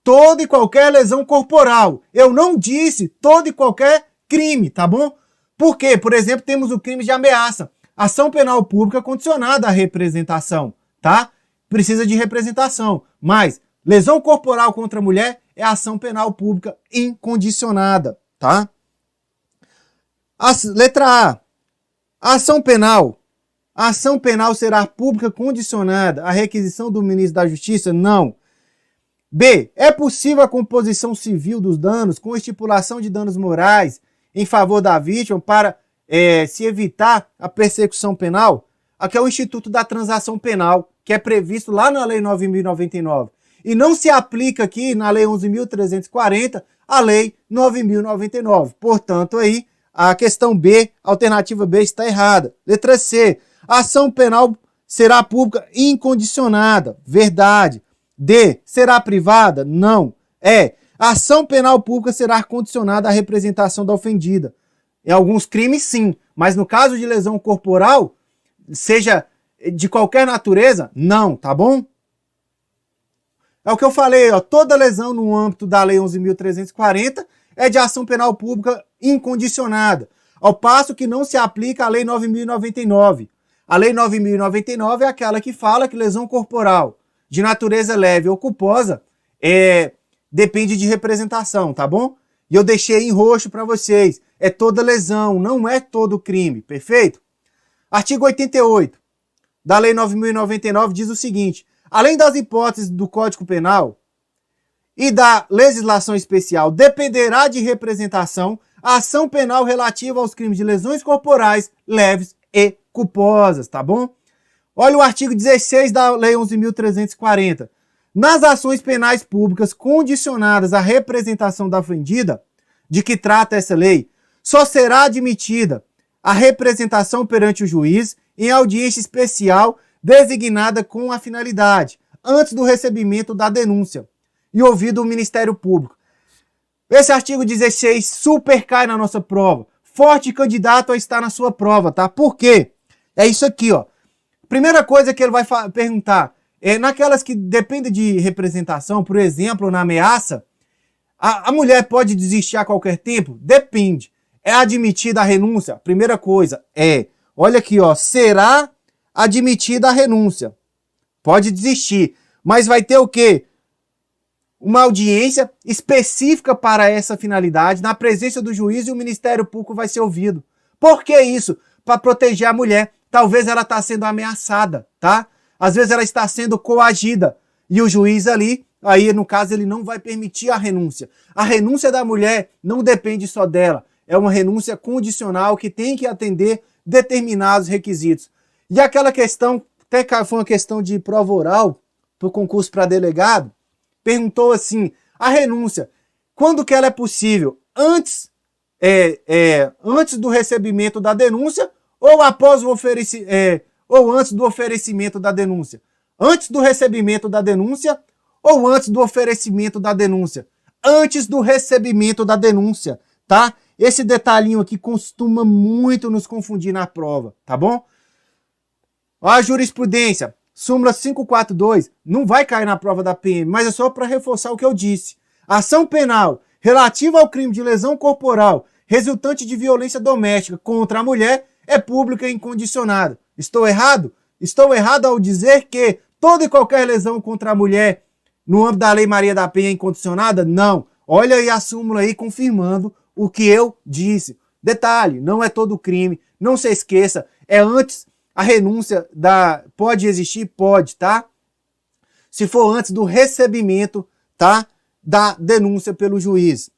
toda e qualquer lesão corporal. Eu não disse todo e qualquer crime, tá bom? Porque, por exemplo, temos o crime de ameaça. Ação penal pública condicionada à representação, tá? Precisa de representação. Mas lesão corporal contra a mulher é ação penal pública incondicionada, tá? Letra A. Ação penal. A ação penal será pública condicionada à requisição do ministro da Justiça? Não. B. É possível a composição civil dos danos com estipulação de danos morais em favor da vítima para se evitar a persecução penal? Aqui é o Instituto da Transação Penal, que é previsto lá na Lei 9.099. E não se aplica aqui na Lei 11.340 a Lei 9.099. Portanto, aí a questão B, a alternativa B, está errada. Letra C. A ação penal será pública incondicionada. Verdade. D. Será privada? Não. A ação penal pública será condicionada à representação da ofendida. Em alguns crimes, sim. Mas no caso de lesão corporal, seja de qualquer natureza, não, tá bom? É o que eu falei, ó, toda lesão no âmbito da Lei 11.340 é de ação penal pública incondicionada, ao passo que não se aplica a Lei 9.099. A Lei 9.099 é aquela que fala que lesão corporal de natureza leve ou culposa depende de representação, tá bom? E eu deixei em roxo para vocês. É toda lesão, não é todo crime, perfeito? Artigo 88 da Lei 9.099 diz o seguinte: além das hipóteses do Código Penal e da legislação especial, dependerá de representação a ação penal relativa aos crimes de lesões corporais leves e culposas, tá bom? Olha o artigo 16 da Lei 11.340. Nas ações penais públicas condicionadas à representação da ofendida, de que trata essa lei, só será admitida a representação perante o juiz em audiência especial designada com a finalidade, antes do recebimento da denúncia e ouvido o Ministério Público. Esse artigo 16 super cai na nossa prova. Forte candidato a estar na sua prova, tá? Por quê? É isso aqui, ó. Primeira coisa que ele vai perguntar naquelas que dependem de representação, por exemplo, na ameaça, a mulher pode desistir a qualquer tempo? Depende. É admitida a renúncia? Primeira coisa, olha aqui, ó, será admitida a renúncia. Pode desistir. mas vai ter o quê? Uma audiência específica para essa finalidade, na presença do juiz, e o Ministério Público vai ser ouvido. Por que isso? Para proteger a mulher. Talvez ela está sendo ameaçada, tá? Às vezes ela está sendo coagida. E o juiz ali, aí no caso, ele não vai permitir a renúncia. A renúncia da mulher não depende só dela. É uma renúncia condicional que tem que atender determinados requisitos. E aquela questão, até foi uma questão de prova oral, para o concurso para delegado, perguntou assim, a renúncia, quando que ela é possível? Antes do recebimento da denúncia ou após o ou antes do oferecimento da denúncia? Antes do recebimento da denúncia ou antes do oferecimento da denúncia? Antes do recebimento da denúncia, tá? Esse detalhinho aqui costuma muito nos confundir na prova, tá bom? A jurisprudência, súmula 542, não vai cair na prova da PM, mas é só para reforçar o que eu disse. Ação penal relativa ao crime de lesão corporal resultante de violência doméstica contra a mulher é pública e incondicionada. Estou errado? Estou errado ao dizer que toda e qualquer lesão contra a mulher no âmbito da Lei Maria da Penha é incondicionada? Não. Olha aí a súmula aí confirmando o que eu disse. Detalhe, não é todo crime, não se esqueça, é antes a renúncia pode existir? Pode, tá? Se for antes do recebimento, tá? Da denúncia pelo juiz.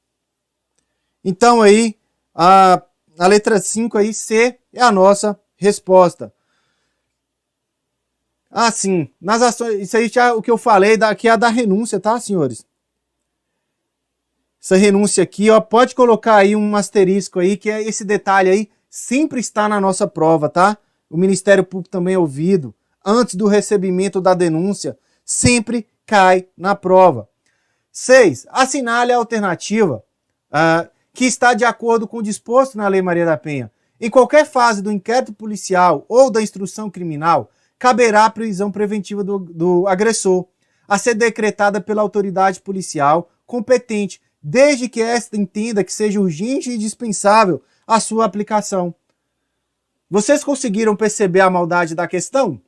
Então aí, a letra 5 aí, C, é a nossa resposta. Sim, nas ações, isso aí já o que eu falei, que é a da renúncia, tá, senhores? Essa renúncia aqui, ó, pode colocar aí um asterisco aí, que é esse detalhe aí, sempre está na nossa prova, tá? O Ministério Público também é ouvido, antes do recebimento da denúncia, sempre cai na prova. 6. Assinale a alternativa que está de acordo com o disposto na Lei Maria da Penha. Em qualquer fase do inquérito policial ou da instrução criminal, caberá a prisão preventiva do agressor, a ser decretada pela autoridade policial competente, desde que esta entenda que seja urgente e indispensável a sua aplicação. Vocês conseguiram perceber a maldade da questão?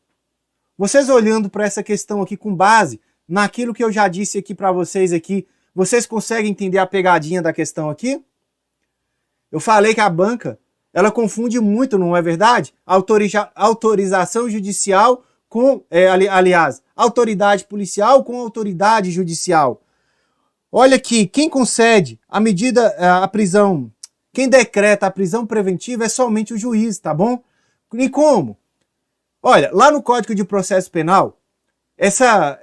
Vocês olhando para essa questão aqui com base naquilo que eu já disse aqui para vocês aqui, vocês conseguem entender a pegadinha da questão aqui? Eu falei que a banca, ela confunde muito, não é verdade? Autorização judicial com, autoridade policial com autoridade judicial. Olha aqui, quem concede a prisão, quem decreta a prisão preventiva é somente o juiz, tá bom? E como? Olha, lá no Código de Processo Penal, essa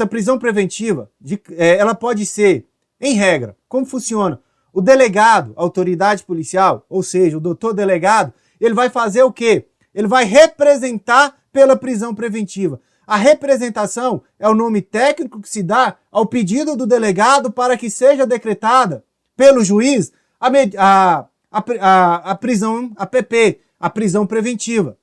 prisão preventiva, ela pode ser, em regra, como funciona? O delegado, autoridade policial, ou seja, o doutor delegado, ele vai fazer o quê? Ele vai representar pela prisão preventiva. A representação é o nome técnico que se dá ao pedido do delegado para que seja decretada pelo juiz a prisão, a PP, a prisão preventiva.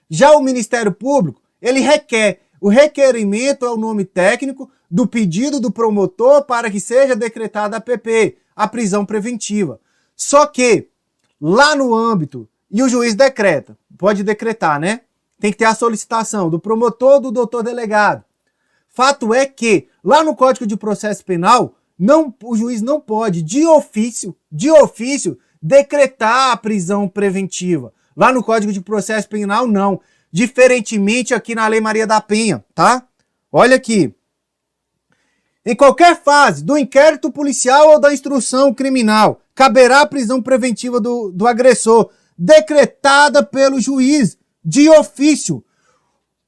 Já o Ministério Público, ele requer, o requerimento é o nome técnico do pedido do promotor para que seja decretada a PP, a prisão preventiva. Só que, lá no âmbito, e o juiz decreta, pode decretar, né? Tem que ter a solicitação do promotor ou do doutor delegado. Fato é que, lá no Código de Processo Penal, o juiz não pode, de ofício, decretar a prisão preventiva. Lá no Código de Processo Penal, não. Diferentemente aqui na Lei Maria da Penha, tá? Olha aqui. Em qualquer fase do inquérito policial ou da instrução criminal, caberá a prisão preventiva do agressor, decretada pelo juiz, de ofício.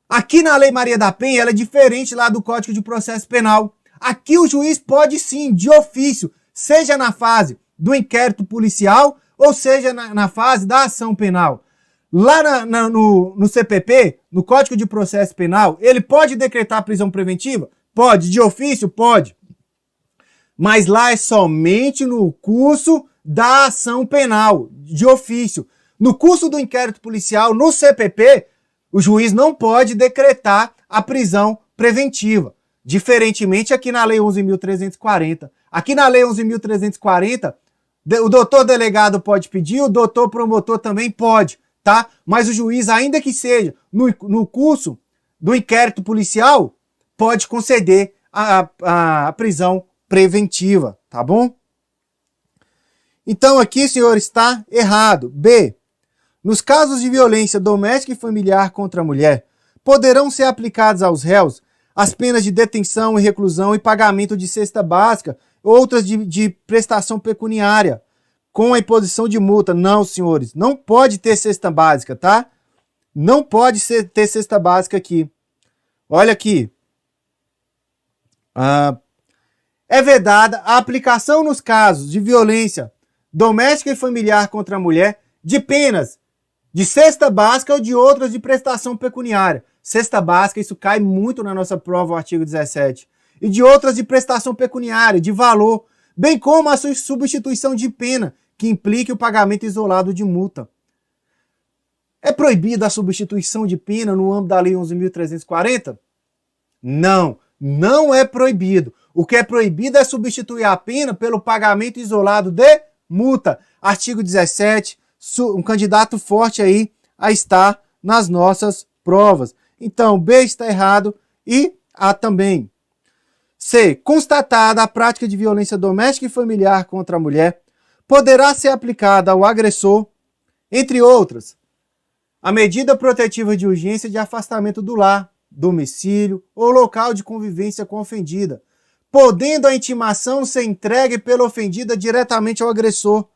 Aqui na Lei Maria da Penha, ela é diferente lá do Código de Processo Penal. Aqui o juiz pode sim, de ofício, seja na fase do inquérito policial ou seja na fase da ação penal. Lá no CPP, no Código de Processo Penal, ele pode decretar prisão preventiva? Pode. De ofício? Pode. Mas lá é somente no curso da ação penal, de ofício. No curso do inquérito policial, no CPP, o juiz não pode decretar a prisão preventiva. Diferentemente aqui na Lei 11.340. Aqui na Lei 11.340, o doutor delegado pode pedir, o doutor promotor também pode, tá? Mas o juiz, ainda que seja no curso do inquérito policial, pode conceder a prisão preventiva, tá bom? Então aqui, senhor, está errado. B. Nos casos de violência doméstica e familiar contra a mulher, poderão ser aplicados aos réus as penas de detenção e reclusão e pagamento de cesta básica, outras de prestação pecuniária, com a imposição de multa. Não, senhores, não pode ter cesta básica, tá? Não pode ter cesta básica aqui. Olha aqui. É vedada a aplicação nos casos de violência doméstica e familiar contra a mulher de penas de cesta básica ou de outras de prestação pecuniária. Cesta básica, isso cai muito na nossa prova, o artigo 17. E de outras de prestação pecuniária, de valor, bem como a substituição de pena, que implique o pagamento isolado de multa. É proibida a substituição de pena no âmbito da Lei 11.340? Não, não é proibido. O que é proibido é substituir a pena pelo pagamento isolado de multa. Artigo 17, um candidato forte aí a estar nas nossas provas. Então, B está errado e A também. C. Constatada a prática de violência doméstica e familiar contra a mulher, poderá ser aplicada ao agressor, entre outras, a medida protetiva de urgência de afastamento do lar, domicílio ou local de convivência com a ofendida, podendo a intimação ser entregue pela ofendida diretamente ao agressor.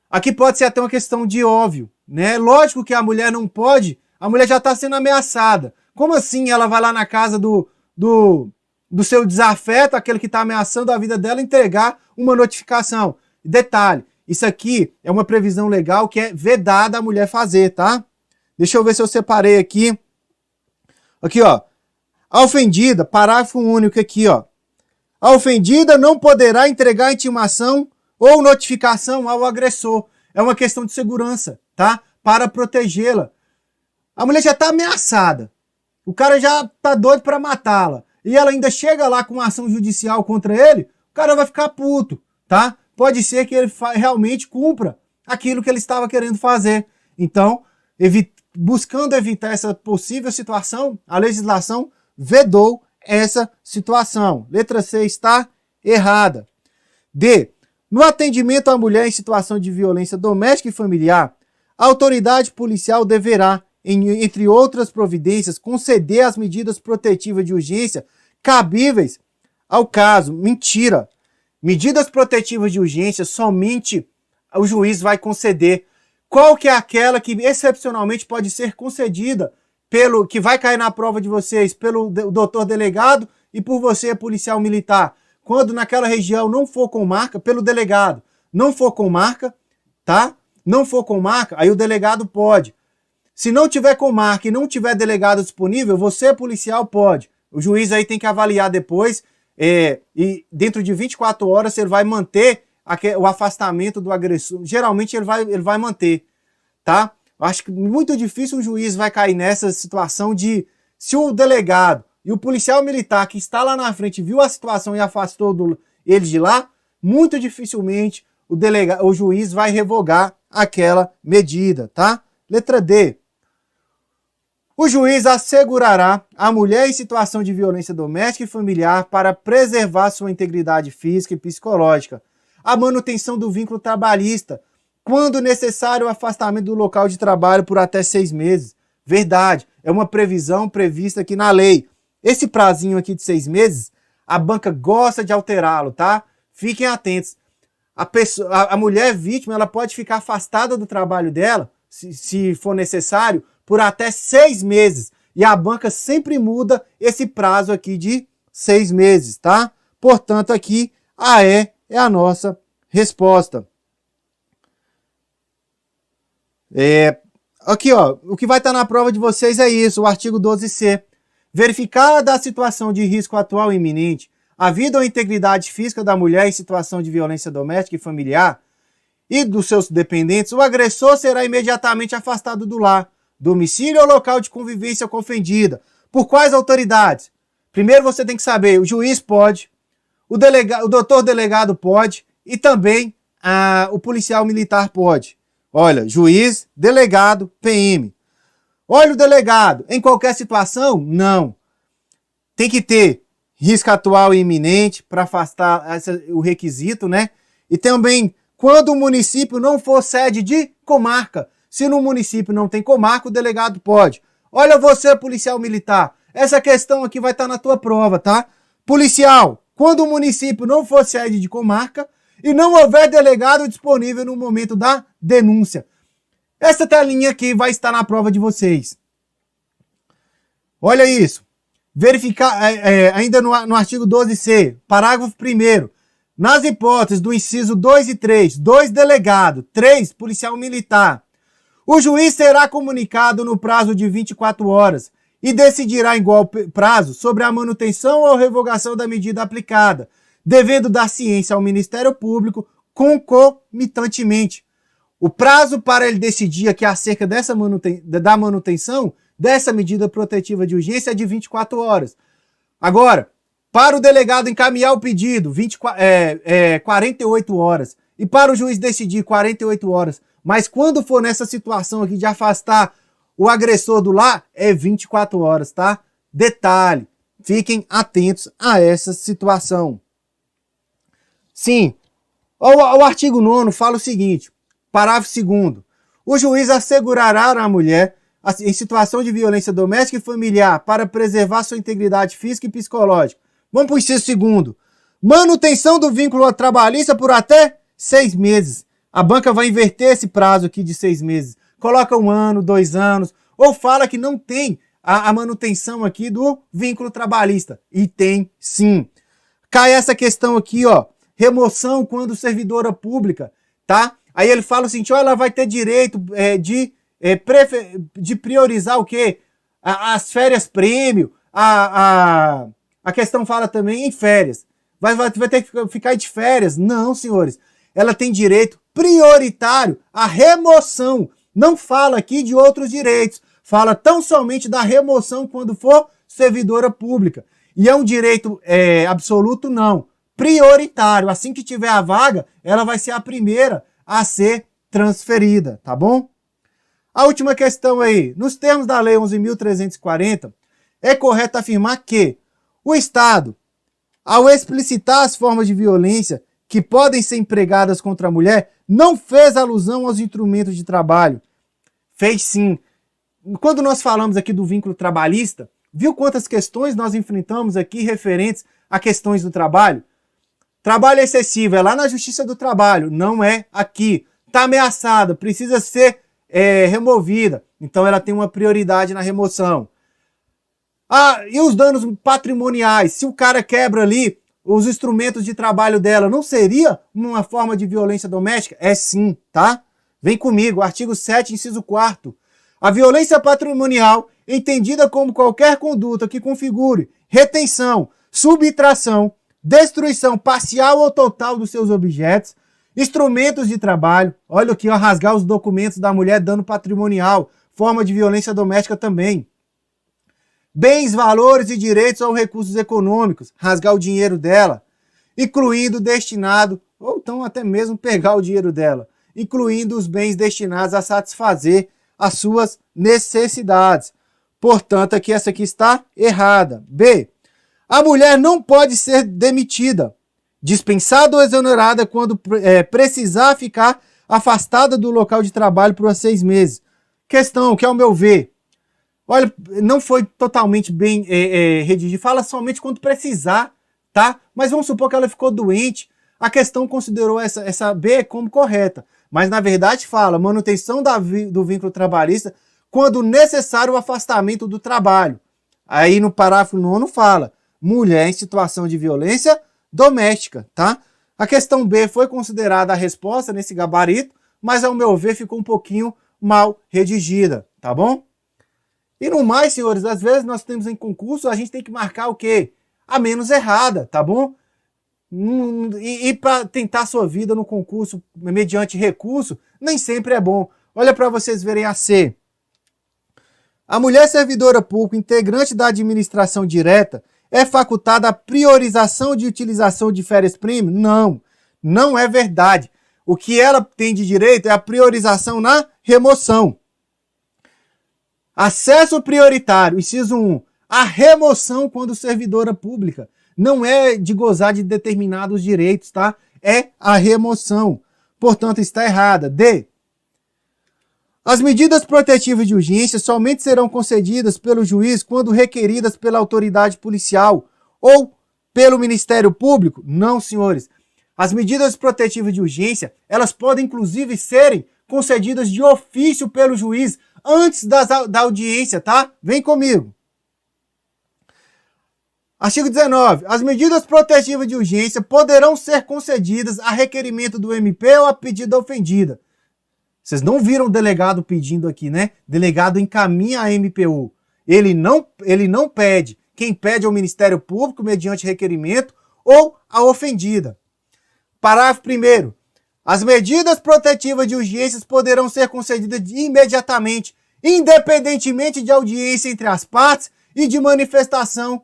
Aqui pode ser até uma questão de óbvio, né? Lógico que a mulher não pode, a mulher já está sendo ameaçada. Como assim ela vai lá na casa do seu desafeto, aquele que está ameaçando a vida dela, entregar uma notificação? Detalhe, isso aqui é uma previsão legal que é vedada a mulher fazer, tá? Deixa eu ver se eu separei aqui. Aqui, ó. A ofendida, parágrafo único aqui, ó. A ofendida não poderá entregar intimação ou notificação ao agressor. É uma questão de segurança, tá? Para protegê-la. A mulher já está ameaçada. O cara já tá doido para matá-la. E ela ainda chega lá com uma ação judicial contra ele, o cara vai ficar puto, tá? Pode ser que ele realmente cumpra aquilo que ele estava querendo fazer. Então, buscando evitar essa possível situação, a legislação vedou essa situação. Letra C está errada. D. No atendimento à mulher em situação de violência doméstica e familiar, a autoridade policial deverá, entre outras providências, conceder as medidas protetivas de urgência cabíveis ao caso. Mentira! Medidas protetivas de urgência somente o juiz vai conceder. Qual que é aquela que excepcionalmente pode ser concedida que vai cair na prova de vocês pelo doutor delegado e por você, policial militar? Quando naquela região não for com marca, pelo delegado. Não for com marca, tá? Não for com marca, aí o delegado pode. Se não tiver com marca e não tiver delegado disponível, você, policial, pode. O juiz aí tem que avaliar depois e dentro de 24 horas ele vai manter o afastamento do agressor. Geralmente ele vai manter, tá? Acho que muito difícil um juiz vai cair nessa situação de, se o delegado e o policial militar que está lá na frente viu a situação e afastou ele de lá, muito dificilmente o juiz vai revogar aquela medida, tá? Letra D. O juiz assegurará a mulher em situação de violência doméstica e familiar para preservar sua integridade física e psicológica, a manutenção do vínculo trabalhista, quando necessário o afastamento do local de trabalho por até 6 meses. Verdade, é uma previsão prevista aqui na lei. Esse prazinho aqui de 6 meses, a banca gosta de alterá-lo, tá? Fiquem atentos. A mulher vítima, ela pode ficar afastada do trabalho dela, se for necessário, por até 6 meses. E a banca sempre muda esse prazo aqui de 6 meses, tá? Portanto, aqui a E é a nossa resposta. Aqui, ó, o que vai estar na prova de vocês é isso, o artigo 12C. Verificada a situação de risco atual e iminente, a vida ou integridade física da mulher em situação de violência doméstica e familiar e dos seus dependentes, o agressor será imediatamente afastado do lar, domicílio ou local de convivência com a ofendida. Por quais autoridades? Primeiro você tem que saber, o juiz pode, o doutor delegado pode e também o policial militar pode. Olha, juiz, delegado, PM. Olha o delegado, em qualquer situação? Não. Tem que ter risco atual e iminente para afastar o requisito, né? E também, quando o município não for sede de comarca. Se no município não tem comarca, o delegado pode. Olha você, policial militar, essa questão aqui vai estar na tua prova, tá? Policial, quando o município não for sede de comarca e não houver delegado disponível no momento da denúncia. Essa telinha aqui vai estar na prova de vocês. Olha isso. Verificar, ainda no artigo 12c, parágrafo 1º, nas hipóteses do inciso 2 e 3, 2 delegado, 3 policial militar, o juiz será comunicado no prazo de 24 horas e decidirá em igual prazo sobre a manutenção ou revogação da medida aplicada, devendo dar ciência ao Ministério Público concomitantemente. O prazo para ele decidir aqui acerca da manutenção dessa medida protetiva de urgência é de 24 horas. Agora, para o delegado encaminhar o pedido, 48 horas. E para o juiz decidir, 48 horas. Mas quando for nessa situação aqui de afastar o agressor do lar, é 24 horas, tá? Detalhe, fiquem atentos a essa situação. Sim, o artigo 9º fala o seguinte, parágrafo 2º. O juiz assegurará à mulher em situação de violência doméstica e familiar para preservar sua integridade física e psicológica. Vamos para o inciso 2º. Manutenção do vínculo trabalhista por até 6 meses. A banca vai inverter esse prazo aqui de 6 meses. Coloca 1 ano, 2 anos, ou fala que não tem a manutenção aqui do vínculo trabalhista. E tem sim. Cai essa questão aqui, ó. Remoção quando servidora pública, tá? Aí ele fala o seguinte, ó, ela vai ter direito de priorizar o quê? As férias prêmio, a questão fala também em férias. Vai ter que ficar de férias? Não, senhores. Ela tem direito prioritário à remoção. Não fala aqui de outros direitos. Fala tão somente da remoção quando for servidora pública. E é um direito absoluto? Não. Prioritário. Assim que tiver a vaga, ela vai ser a primeira a ser transferida, tá bom? A última questão aí. Nos termos da Lei 11.340, é correto afirmar que o Estado, ao explicitar as formas de violência que podem ser empregadas contra a mulher, não fez alusão aos instrumentos de trabalho. Fez sim. Quando nós falamos aqui do vínculo trabalhista, viu quantas questões nós enfrentamos aqui referentes a questões do trabalho? Trabalho excessivo é lá na Justiça do Trabalho, não é aqui. Está ameaçada, precisa ser removida. Então ela tem uma prioridade na remoção. E os danos patrimoniais? Se o cara quebra ali os instrumentos de trabalho dela, não seria uma forma de violência doméstica? É sim, tá? Vem comigo, artigo 7, inciso 4º. A violência patrimonial, entendida como qualquer conduta que configure retenção, subtração, destruição parcial ou total dos seus objetos, instrumentos de trabalho, olha aqui, ó, rasgar os documentos da mulher, dano patrimonial, forma de violência doméstica também. Bens, valores e direitos ou recursos econômicos, rasgar o dinheiro dela, incluindo destinado, ou então até mesmo pegar o dinheiro dela, incluindo os bens destinados a satisfazer as suas necessidades. Portanto, essa aqui está errada. B. A mulher não pode ser demitida, dispensada ou exonerada quando precisar ficar afastada do local de trabalho por 6 meses. Questão que, ao meu ver, olha, não foi totalmente bem redigido. Fala somente quando precisar, tá? Mas vamos supor que ela ficou doente. A questão considerou essa B como correta. Mas, na verdade, fala manutenção do vínculo trabalhista quando necessário o afastamento do trabalho. Aí, no parágrafo 9 fala mulher em situação de violência doméstica, tá? A questão B foi considerada a resposta nesse gabarito, mas, ao meu ver, ficou um pouquinho mal redigida, tá bom? E no mais, senhores, às vezes nós temos em concurso, a gente tem que marcar o quê? A menos errada, tá bom? E para tentar a sua vida no concurso mediante recurso, nem sempre é bom. Olha para vocês verem a C. A mulher servidora pública, integrante da administração direta, é facultada a priorização de utilização de férias prêmio? Não, não é verdade. O que ela tem de direito é a priorização na remoção. Acesso prioritário, inciso 1, a remoção quando servidora pública. Não é de gozar de determinados direitos, tá? É a remoção. Portanto, está errada. D. As medidas protetivas de urgência somente serão concedidas pelo juiz quando requeridas pela autoridade policial ou pelo Ministério Público? Não, senhores. As medidas protetivas de urgência, elas podem inclusive serem concedidas de ofício pelo juiz antes da audiência, tá? Vem comigo. Artigo 19. As medidas protetivas de urgência poderão ser concedidas a requerimento do MP ou a pedido da ofendida. Vocês não viram o delegado pedindo aqui, né? Delegado encaminha a MPU. Ele não pede. Quem pede é o Ministério Público mediante requerimento ou a ofendida. Parágrafo 1º. As medidas protetivas de urgências poderão ser concedidas imediatamente, independentemente de audiência entre as partes e de manifestação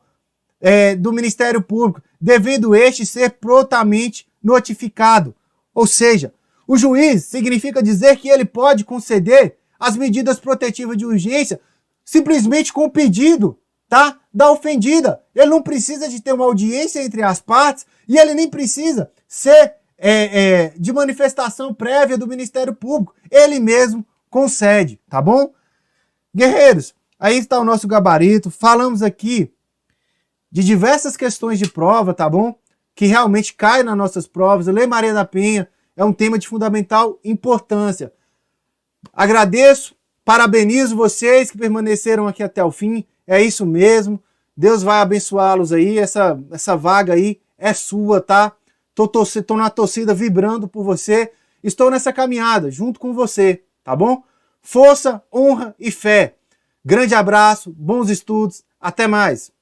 do Ministério Público, devendo este ser prontamente notificado. Ou seja, o juiz significa dizer que ele pode conceder as medidas protetivas de urgência simplesmente com o pedido, tá, da ofendida. Ele não precisa de ter uma audiência entre as partes e ele nem precisa ser de manifestação prévia do Ministério Público. Ele mesmo concede, tá bom? Guerreiros, aí está o nosso gabarito. Falamos aqui de diversas questões de prova, tá bom? Que realmente caem nas nossas provas. A Lei Maria da Penha é um tema de fundamental importância. Agradeço, parabenizo vocês que permaneceram aqui até o fim. É isso mesmo. Deus vai abençoá-los aí. Essa vaga aí é sua, tá? Tô na torcida vibrando por você. Estou nessa caminhada junto com você, tá bom? Força, honra e fé. Grande abraço, bons estudos, até mais.